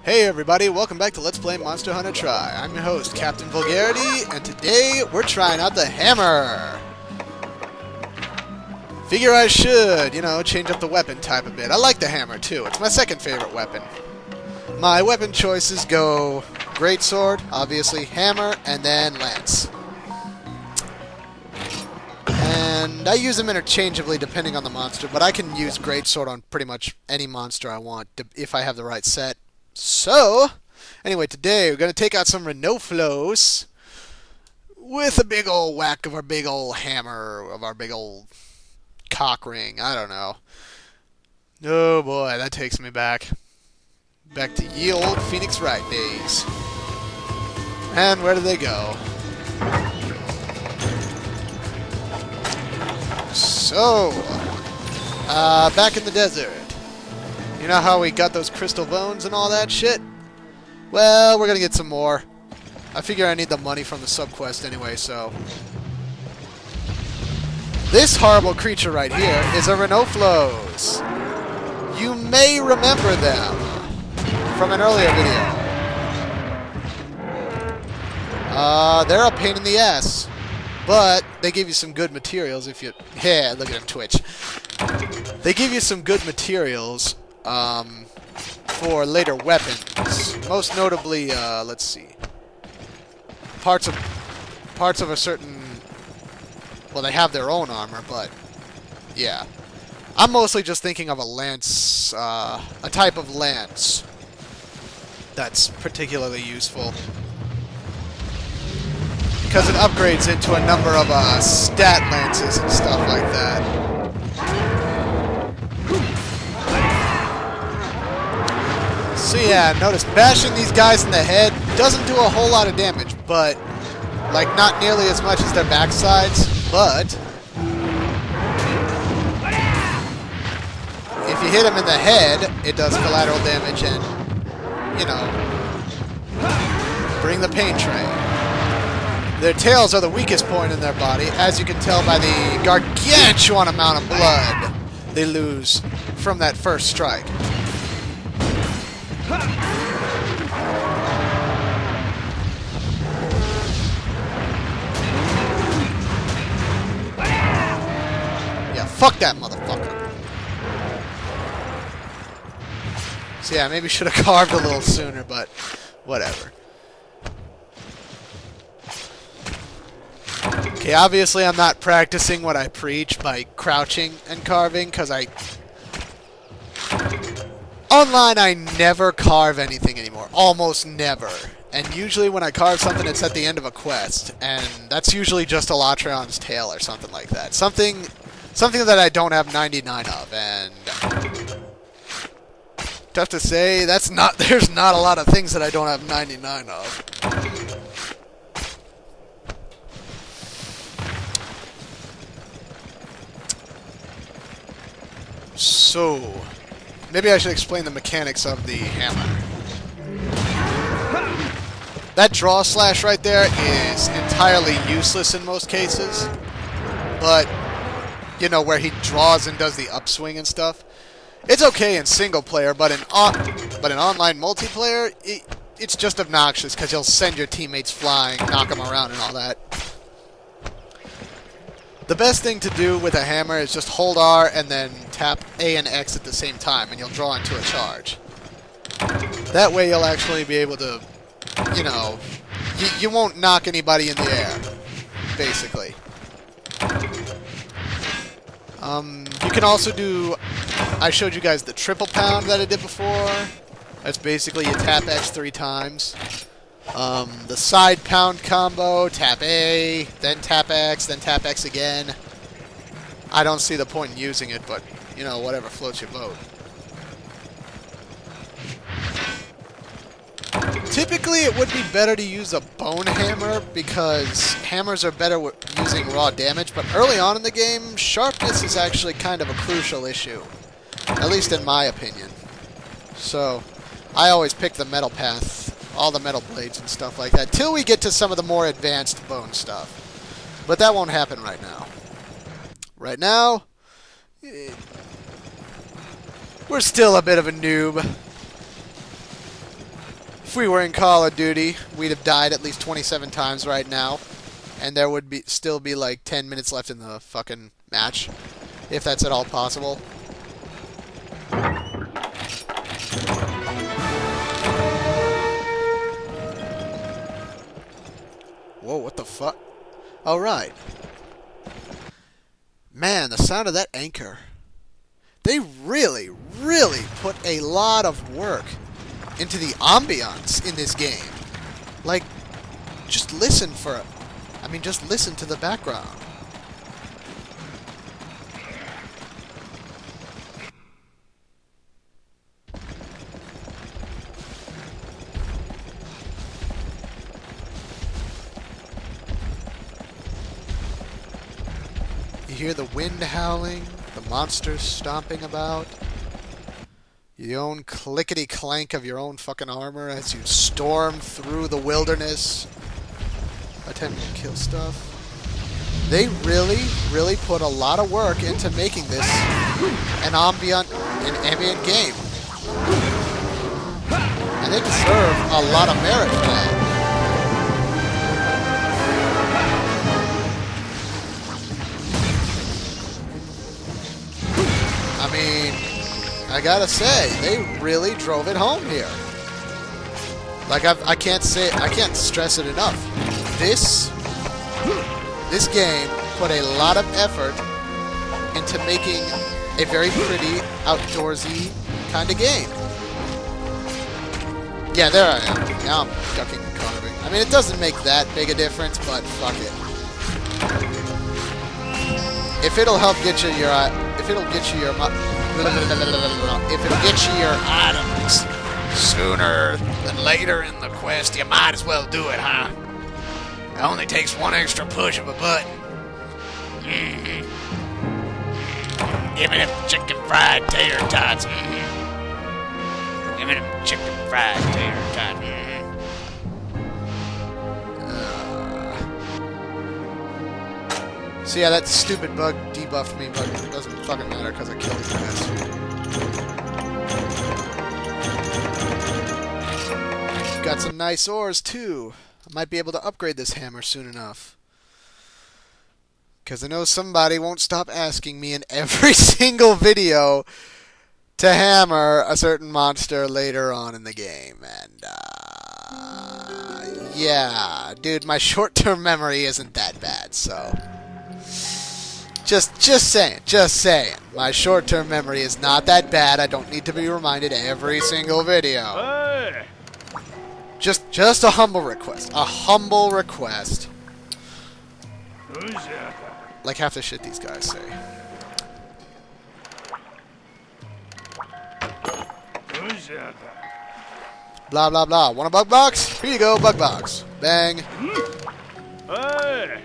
Hey everybody, welcome back to Let's Play Monster Hunter Tri. I'm your host, Captain Vulgarity, and today we're trying out the hammer! Figure I should, change up the weapon type a bit. I like the hammer too, it's my second favorite weapon. My weapon choices go greatsword, obviously, hammer, and then lance. And I use them interchangeably depending on the monster, but I can use greatsword on pretty much any monster I want if I have the right set. So, anyway, today we're going to take out some Renoflos with a big old whack of our big old hammer, of our big old cock ring. I don't know. Oh boy, that takes me back. Back to ye old Phoenix Wright days. And where do they go? So, back in the desert. You know how we got those crystal bones and all that shit? Well, we're gonna get some more. I figure I need the money from the subquest anyway, so... This horrible creature right here is a Renoflos. You may remember them from an earlier video. They're a pain in the ass. But they give you some good materials if you... Yeah, look at him twitch. They give you some good materials for later weapons. Most notably, let's see. Parts of a certain... Well, they have their own armor, but... Yeah. I'm mostly just thinking of a lance, a type of lance that's particularly useful. Because it upgrades into a number of stat lances and stuff like that. So yeah, notice bashing these guys in the head doesn't do a whole lot of damage, but like not nearly as much as their backsides, but if you hit them in the head, it does collateral damage and, bring the pain train. Their tails are the weakest point in their body, as you can tell by the gargantuan amount of blood they lose from that first strike. Yeah, fuck that motherfucker. So yeah, maybe should have carved a little sooner, but whatever. Okay, obviously I'm not practicing what I preach by crouching and carving, because online I never carve anything anymore. Almost never. And usually when I carve something, it's at the end of a quest. And that's usually just a Latreon's tail or something like that. Something that I don't have 99 of, and... Tough to say, there's not a lot of things that I don't have 99 of. So, maybe I should explain the mechanics of the hammer. That draw slash right there is entirely useless in most cases. But, where he draws and does the upswing and stuff. It's okay in single player, but in online multiplayer, it's just obnoxious because you'll send your teammates flying, knock them around and all that. The best thing to do with a hammer is just hold R and then tap A and X at the same time, and you'll draw into a charge. That way you'll actually be able to, you won't knock anybody in the air, basically. You can also do, I showed you guys the triple pound that I did before. That's basically you tap X 3 times. The side pound combo, tap A, then tap X, then tap X again. I don't see the point in using it, but, whatever floats your boat. Typically, it would be better to use a bone hammer, because hammers are better with using raw damage, but early on in the game, sharpness is actually kind of a crucial issue. At least in my opinion. So, I always pick the metal path. All the metal blades and stuff like that, till we get to some of the more advanced bone stuff. But that won't happen right now. Right now, we're still a bit of a noob. If we were in Call of Duty, we'd have died at least 27 times right now. And there would still be like 10 minutes left in the fucking match. If that's at all possible. Whoa, what the fuck? Alright. Man, the sound of that anchor. They really, really put a lot of work into the ambiance in this game. Like, just listen for it. I mean, just listen to the background. You hear the wind howling, the monsters stomping about, your own clickety-clank of your own fucking armor as you storm through the wilderness, attempting to kill stuff. They really, really put a lot of work into making this an ambient game. And they deserve a lot of merit for that. I mean, I gotta say, they really drove it home here. Like I can't stress it enough. This game put a lot of effort into making a very pretty, outdoorsy kind of game. Yeah, there I am. Now I'm ducking and carving. I mean, it doesn't make that big a difference, but fuck it. If it'll help get you your items sooner than later in the quest, you might as well do it, huh? It only takes one extra push of a button. Give me them chicken fried tater tots. Give me them chicken fried tater tots. So yeah, that stupid bug debuffed me, but it doesn't fucking matter because I killed his ass. Got some nice ores too. I might be able to upgrade this hammer soon enough. Because I know somebody won't stop asking me in every single video to hammer a certain monster later on in the game. And, yeah, dude, my short-term memory isn't that bad, so... Just saying. My short-term memory is not that bad. I don't need to be reminded every single video. Hey! Just a humble request. A humble request. Who's that? Like half the shit these guys say. Who's that? Blah, blah, blah. Want a bug box? Here you go, bug box. Bang. Hey!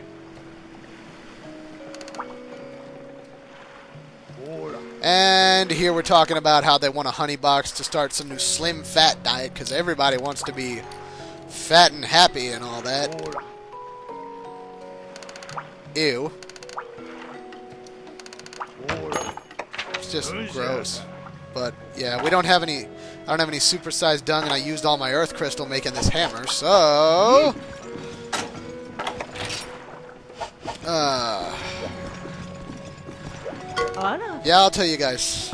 And here we're talking about how they want a honey box to start some new slim fat diet because everybody wants to be fat and happy and all that. Ew. It's just gross. But yeah, we don't have any. I don't have any supersized dung, and I used all my earth crystal making this hammer. So. Yeah, I'll tell you guys.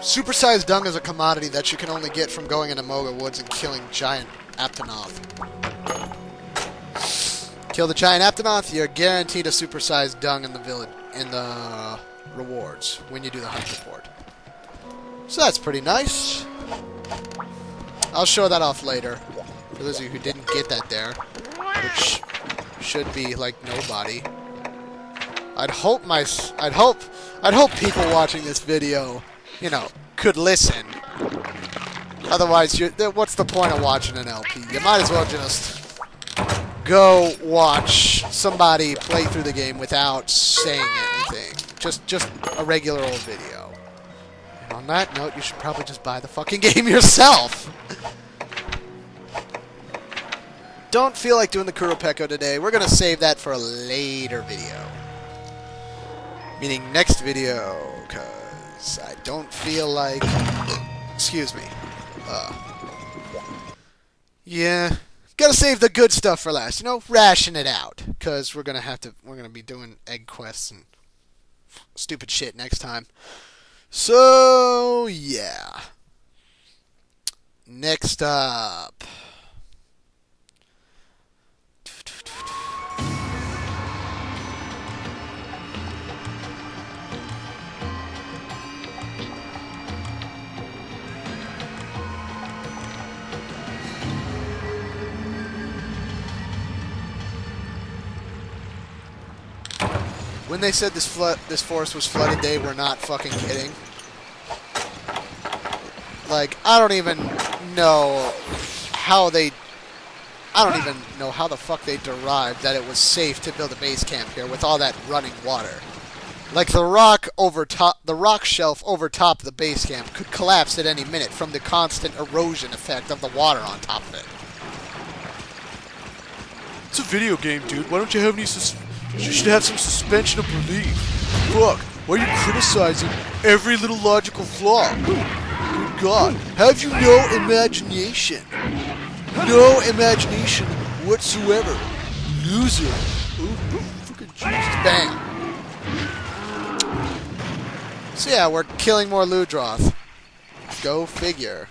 Supersized dung is a commodity that you can only get from going into Moga Woods and killing giant Aptonoth. Kill the giant Aptonoth, you're guaranteed a supersized dung in the village, in the rewards when you do the hunt report. So that's pretty nice. I'll show that off later for those of you who didn't get that there, which should be like nobody. I'd hope people watching this video, you know, could listen. Otherwise, what's the point of watching an LP? You might as well just go watch somebody play through the game without saying anything. Just a regular old video. And on that note, you should probably just buy the fucking game yourself. Don't feel like doing the Kuropeko today. We're gonna save that for a later video. Meaning next video, because I don't feel like... Excuse me. Yeah. Gotta save the good stuff for last. You know, ration it out. Because we're gonna be doing egg quests and stupid shit next time. So, yeah. Next up. When they said this forest was flooded, they were not fucking kidding. Like, I don't even know how the fuck they derived that it was safe to build a base camp here with all that running water. Like, the rock shelf over top of the base camp could collapse at any minute from the constant erosion effect of the water on top of it. It's a video game, dude. Why don't you have any you should have some suspension of belief. Fuck, why are you criticizing every little logical flaw? Good God, have you no imagination? No imagination whatsoever. Loser. Oh, fucking Jesus. Bang. So yeah, we're killing more Ludroth. Go figure.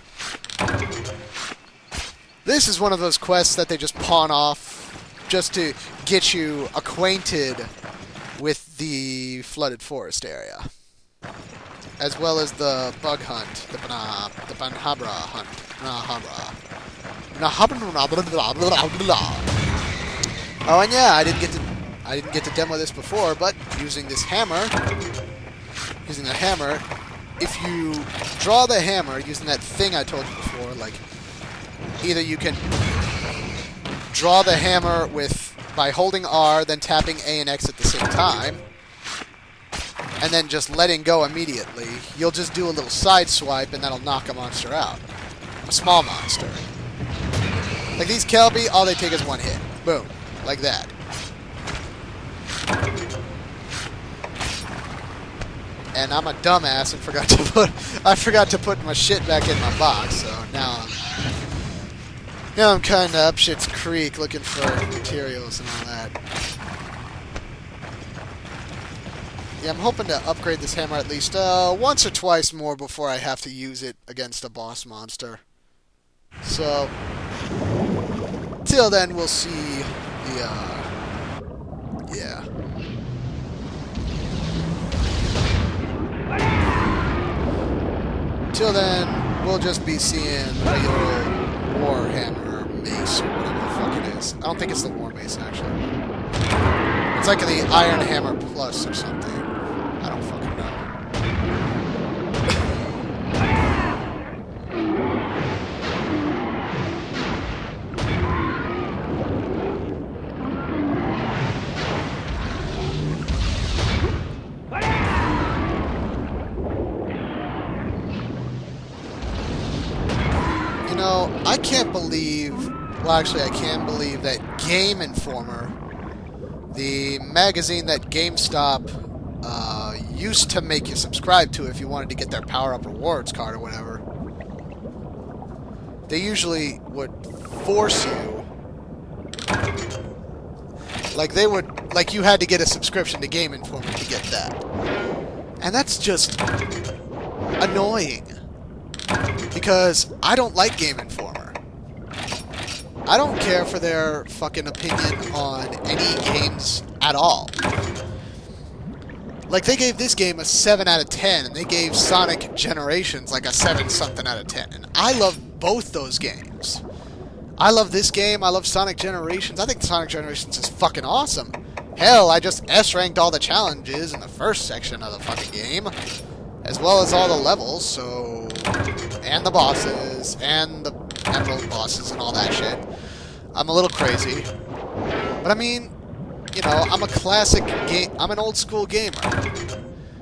This is one of those quests that they just pawn off just to get you acquainted with the flooded forest area. As well as the bug hunt, the Banhabra hunt. Oh, and yeah, I didn't get to demo this before, but using the hammer, if you draw the hammer using that thing I told you before, like either you can draw the hammer by holding R, then tapping A and X at the same time, and then just letting go immediately. You'll just do a little side swipe, and that'll knock a monster out. A small monster. Like these Kelpie, all they take is one hit. Boom. Like that. And I'm a dumbass and forgot to put my shit back in my box, so now I'm kind of up shit's creek looking for materials and all that. Yeah, I'm hoping to upgrade this hammer at least once or twice more before I have to use it against a boss monster. So, till then, we'll see the, yeah. Till then, we'll just be seeing regular Warhammer mace or whatever the fuck it is. I don't think it's the War Mace, actually. It's like the Iron Hammer Plus or something. I don't fucking know. You know, I can't believe... Well, actually, I can believe that Game Informer, the magazine that GameStop used to make you subscribe to if you wanted to get their power-up rewards card or whatever, they usually would force you... Like, you had to get a subscription to Game Informer to get that. And that's just annoying. Because I don't like Game Informer. I don't care for their fucking opinion on any games at all. Like, they gave this game a 7 out of 10, and they gave Sonic Generations like a 7-something out of 10. And I love both those games. I love this game, I love Sonic Generations. I think Sonic Generations is fucking awesome. Hell, I just S-ranked all the challenges in the first section of the fucking game. As well as all the levels, so... And the bosses, and the emerald bosses, and all that shit. I'm a little crazy. But I mean, you know, I'm an old school gamer.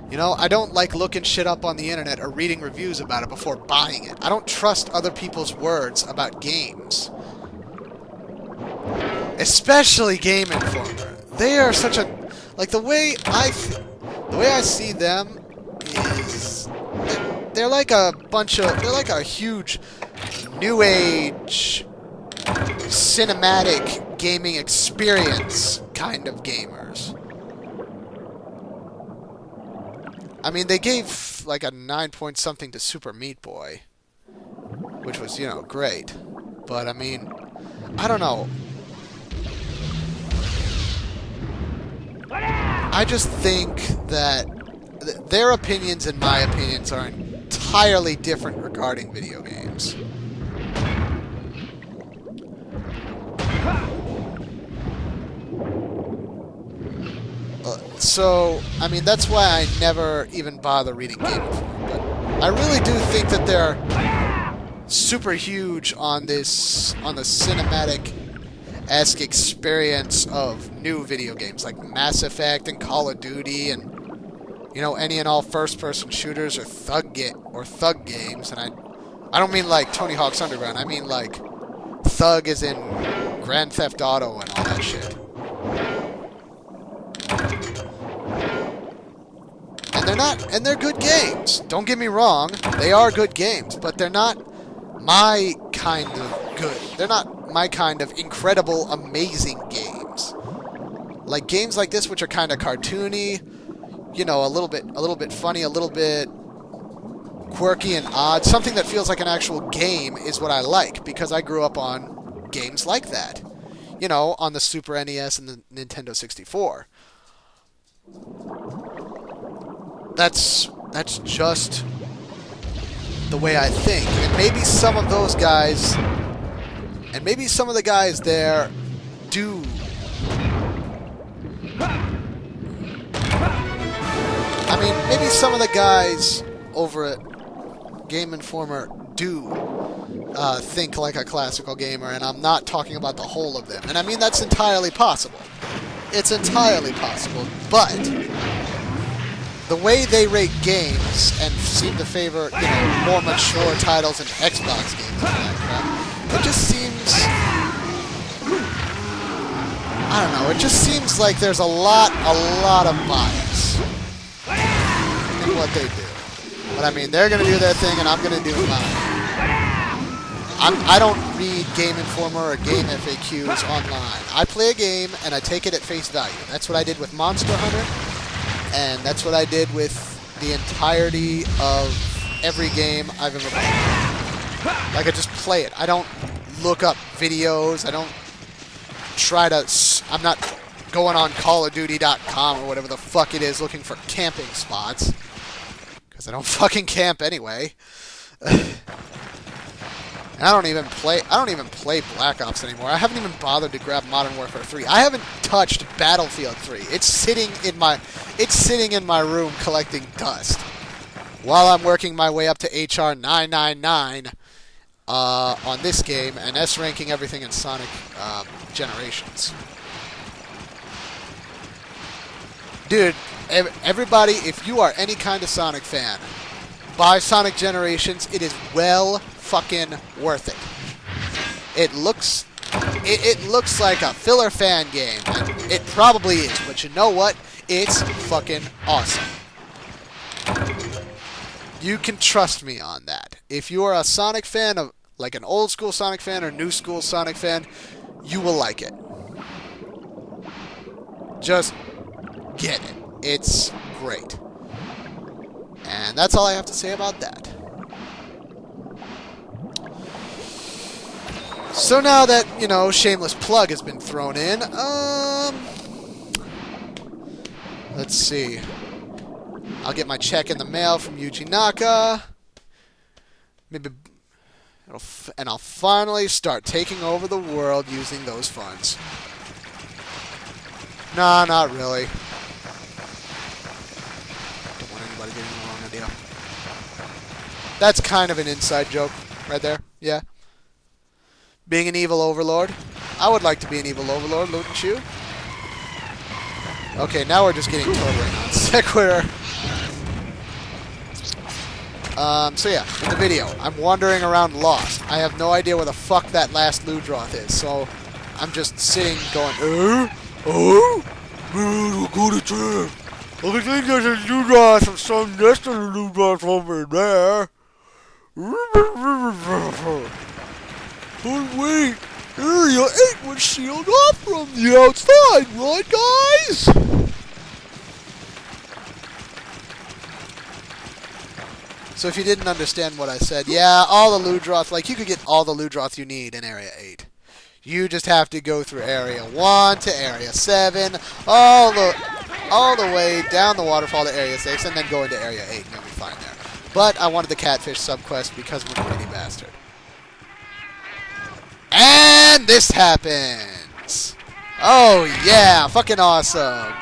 You know, I don't like looking shit up on the internet or reading reviews about it before buying it. I don't trust other people's words about games. Especially Game Informer. They are such a... Like, the way I see them is... they're like a huge new age cinematic gaming experience kind of gamers. I mean, they gave like a 9 point something to Super Meat Boy, which was, you know, great. But I mean, I don't know. I just think that their opinions and my opinions are entirely different regarding video games. So, I mean, that's why I never even bother reading Game Informer. But I really do think that they're super huge on this, on the cinematic-esque experience of new video games like Mass Effect and Call of Duty and, you know, any and all first-person shooters or thug games. And I don't mean like Tony Hawk's Underground. I mean like thug as in Grand Theft Auto and all that shit. And they're good games. Don't get me wrong, they are good games, but they're not my kind of good. They're not my kind of incredible, amazing games. Like games like this, which are kind of cartoony, you know, a little bit funny, a little bit quirky and odd. Something that feels like an actual game is what I like, because I grew up on games like that. You know, on the Super NES and the Nintendo 64. That's just the way I think. And maybe some of those guys, and maybe some of the guys there do. I mean, maybe some of the guys over at Game Informer do think like a classical gamer, and I'm not talking about the whole of them. And I mean, that's entirely possible. It's entirely possible, but the way they rate games and seem to favor, you know, more mature titles and Xbox games and that crap, it just seems, I don't know, it just seems like there's a lot of bias in what they do. But I mean, they're going to do their thing and I'm going to do mine. I don't read Game Informer or Game FAQs online. I play a game and I take it at face value. That's what I did with Monster Hunter, and that's what I did with the entirety of every game I've ever played. Like, I just play it. I don't look up videos. I don't try to... I'm not going on CallOfDuty.com or whatever the fuck it is looking for camping spots. Because I don't fucking camp anyway. I don't even play Black Ops anymore. I haven't even bothered to grab Modern Warfare 3. I haven't touched Battlefield 3. It's sitting in my room collecting dust while I'm working my way up to HR 999 on this game and S ranking everything in Sonic Generations. Dude, everybody, if you are any kind of Sonic fan, buy Sonic Generations. It is well fucking worth it. It looks like a filler fan game, and it probably is, but you know what? It's fucking awesome. You can trust me on that. If you are a Sonic fan, of like an old school Sonic fan or new school Sonic fan, you will like it. Just get it. It's great. And that's all I have to say about that. So now that, you know, shameless plug has been thrown in, let's see. I'll get my check in the mail from Yuji Naka. Maybe, and I'll finally start taking over the world using those funds. Nah, not really. Don't want anybody getting the wrong idea. That's kind of an inside joke right there, yeah. Being an evil overlord. I would like to be an evil overlord, wouldn't you? Okay, now we're just getting totally non sequitur. So yeah, in the video, I'm wandering around lost. I have no idea where the fuck that last Ludroth is, so I'm just sitting going, go to town. I think there's a Ludroth of some nest of Ludroth over there. But wait, Area 8 was sealed off from the outside, right guys? So if you didn't understand what I said, yeah, all the Ludroth, like you could get all the Ludroth you need in Area 8. You just have to go through Area 1 to Area 7, all the way down the waterfall to Area 6, and then go into Area 8, and you'll be fine there. But I wanted the Catfish subquest because I'm a greedy bastard. And this happens! Oh yeah, fucking awesome!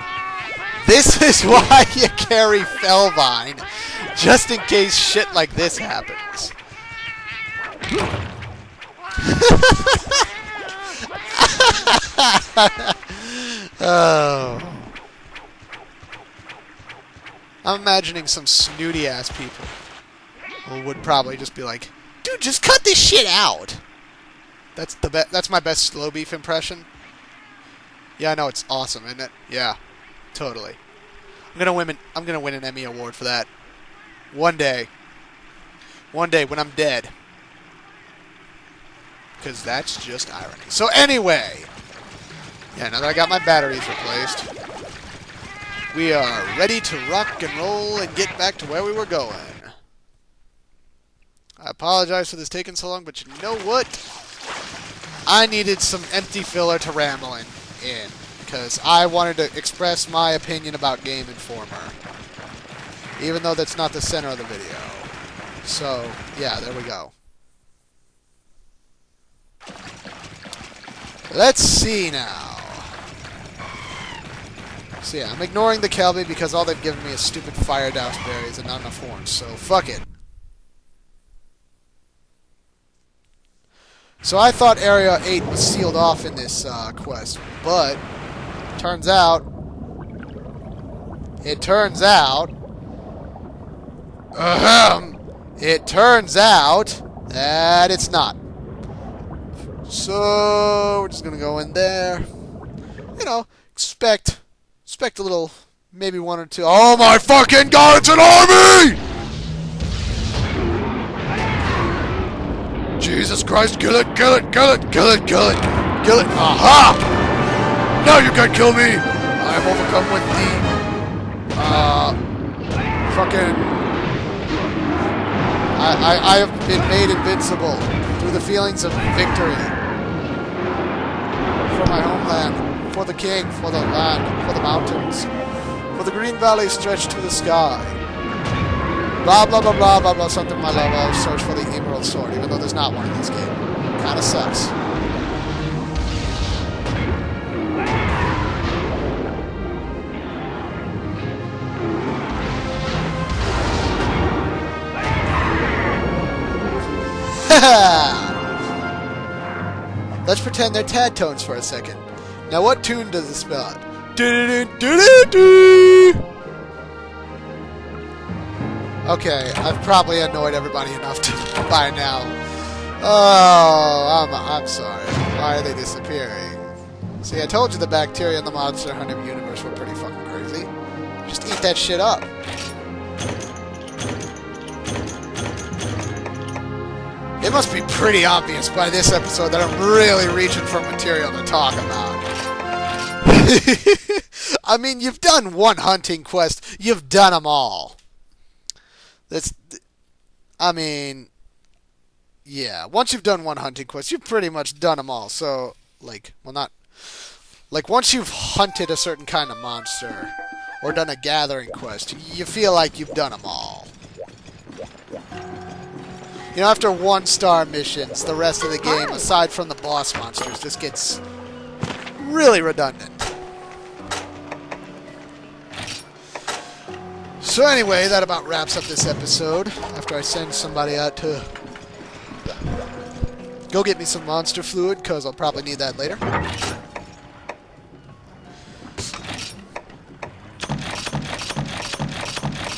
This is why you carry Felvine, just in case shit like this happens. Oh. I'm imagining some snooty ass people who would probably just be like, "Dude, just cut this shit out." That's my best slow beef impression. Yeah, I know, it's awesome, isn't it? Yeah, totally. I'm gonna win an Emmy award for that. One day when I'm dead. Because that's just irony. So anyway, yeah, now that I got my batteries replaced, we are ready to rock and roll and get back to where we were going. I apologize for this taking so long, but you know what? I needed some empty filler to ramble in, because I wanted to express my opinion about Game Informer, even though that's not the center of the video. So, yeah, there we go. Let's see now. So yeah, I'm ignoring the Kelby because all they've given me is stupid fire douse berries and not enough horns, so fuck it. So I thought Area 8 was sealed off in this quest, but turns out it turns out that it's not. So we're just gonna go in there. You know, expect a little, maybe one or two. Oh my fucking god, it's an army! Jesus Christ, kill it, kill it, kill it, kill it, kill it, kill it. Aha! Now you can kill me! I am overcome with the fucking I have been made invincible through the feelings of victory. For my homeland, for the king, for the land, for the mountains, for the green valley stretched to the sky. Blah blah blah blah blah blah something my love, I'll search for the emerald sword, even though there's not one in this game. Kinda sucks. Let's pretend they're tad tones for a second. Now what tune does it spell out? Okay, I've probably annoyed everybody enough by now. Oh, I'm sorry. Why are they disappearing? See, I told you the bacteria in the Monster Hunter universe were pretty fucking crazy. Just eat that shit up. It must be pretty obvious by this episode that I'm really reaching for material to talk about. I mean, you've done one hunting quest. You've done them all. I mean, yeah. Once you've done one hunting quest, you've pretty much done them all. So, once you've hunted a certain kind of monster or done a gathering quest, you feel like you've done them all. You know, after 1-star missions, the rest of the game, aside from the boss monsters, just gets really redundant. So anyway, that about wraps up this episode, after I send somebody out to go get me some monster fluid, because I'll probably need that later.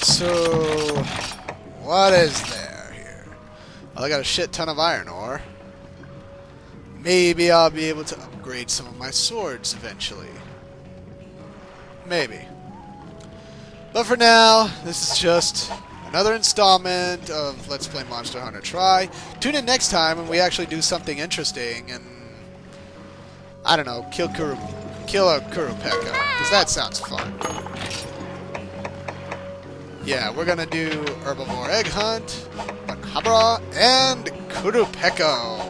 So, what is there here? Well, I got a shit ton of iron ore. Maybe I'll be able to upgrade some of my swords eventually. Maybe. But for now, this is just another installment of Let's Play Monster Hunter Tri. Tune in next time when we actually do something interesting and, I don't know, kill a Kurupeka, because that sounds fun. Yeah, we're gonna do Herbivore Egg Hunt, Banhabra, and Kurupeko.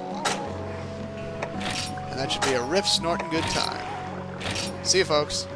And that should be a rip-snorting good time. See you, folks.